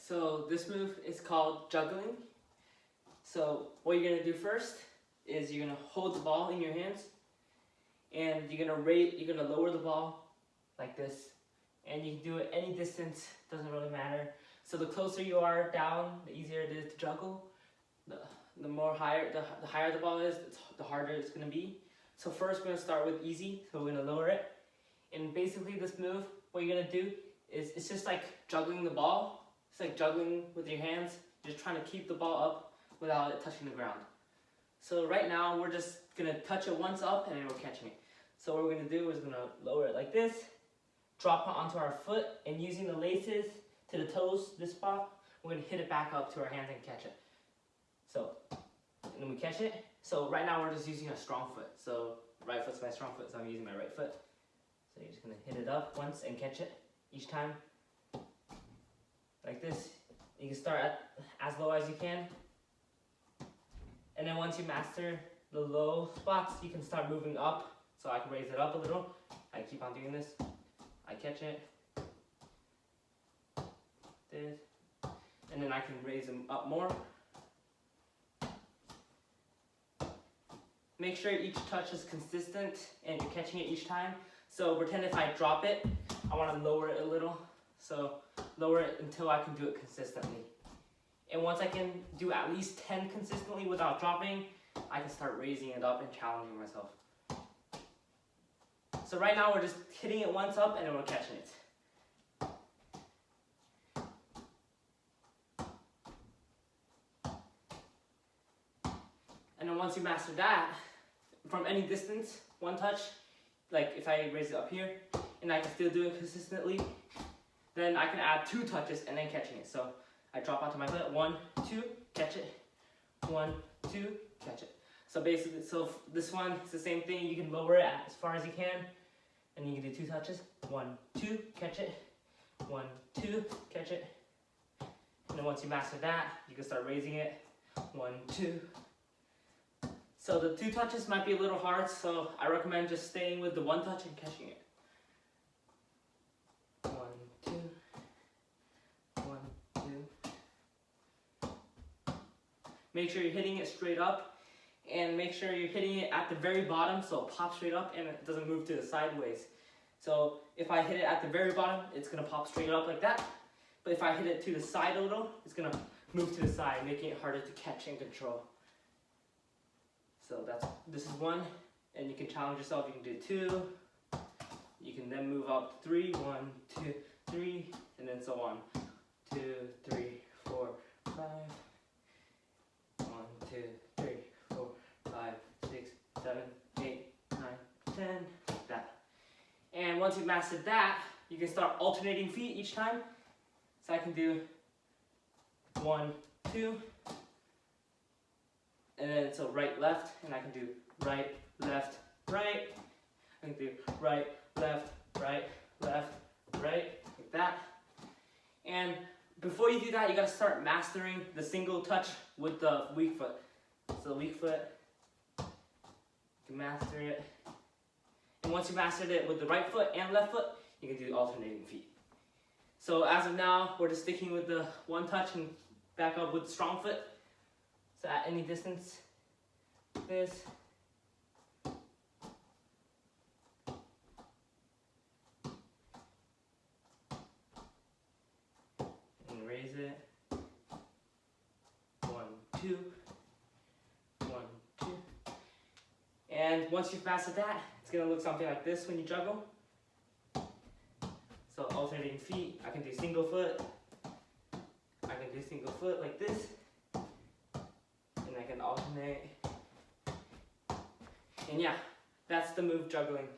So this move is called juggling. So what you're gonna do first is you're gonna hold the ball in your hands, and you're gonna lower the ball like this, and you can do it any distance. Doesn't really matter. So the closer you are down, the easier it is to juggle. The higher the ball is, the harder it's gonna be. So first we're gonna start with easy. So we're gonna lower it, and basically this move, what you're gonna do is it's just like juggling the ball. It's like juggling with your hands. You're just trying to keep the ball up without it touching the ground. So right now we're just gonna touch it once up and then we're catching it. So what we're gonna do is gonna lower it like this, drop it onto our foot, and using the laces to the toes, this spot, we're gonna hit it back up to our hands and catch it. So, and then we catch it. So right now we're just using a strong foot. So right foot's my strong foot, so I'm using my right foot. So you're just gonna hit it up once and catch it each time. Like this. You can start at as low as you can. And then once you master the low spots, you can start moving up. So I can raise it up a little. I keep on doing this. I catch it. This. And then I can raise them up more. Make sure each touch is consistent and you're catching it each time. So pretend if I drop it, I want to lower it a little. So lower it until I can do it consistently. And once I can do at least 10 consistently without dropping, I can start raising it up and challenging myself. So right now we're just hitting it once up and then we're catching it. And then once you master that, from any distance, one touch, like if I raise it up here, and I can still do it consistently, then I can add 2 touches and then catching it. So I drop onto my foot, 1, 2, catch it, 1, 2, catch it. So basically, this one is the same thing. You can lower it as far as you can, and you can do 2 touches, 1, 2, catch it, 1, 2, catch it. And then once you master that, you can start raising it, 1, 2. So the 2 touches might be a little hard, so I recommend just staying with the 1 touch and catching it. 1, 2, 1, 2. Make sure you're hitting it straight up, and make sure you're hitting it at the very bottom so it pops straight up and it doesn't move to the sideways. So if I hit it at the very bottom, it's gonna pop straight up like that. But if I hit it to the side a little, it's gonna move to the side, making it harder to catch and control. So this is 1, and you can challenge yourself. You can do 2. You can then move up 3, 1, 2, 3, and then so on. 2, 3, 4, 5. 1, 2, 3, 4, 5, 6, 7, 8, 9, 10. Like that. And once you've mastered that, you can start alternating feet each time. So I can do 1, 2. And then so right, left, and I can do right, left, right. I can do right, left, right, left, right, like that. And before you do that, you gotta start mastering the single touch with the weak foot. So weak foot, you can master it. And once you mastered it with the right foot and left foot, you can do alternating feet. So as of now, we're just sticking with the 1 touch and back up with the strong foot. So at any distance, this. And raise it. 1, 2. 1, 2. And once you've mastered that, it's gonna look something like this when you juggle. So alternating feet, I can do single foot. I can do single foot like this. And I can alternate. And yeah, that's the move juggling.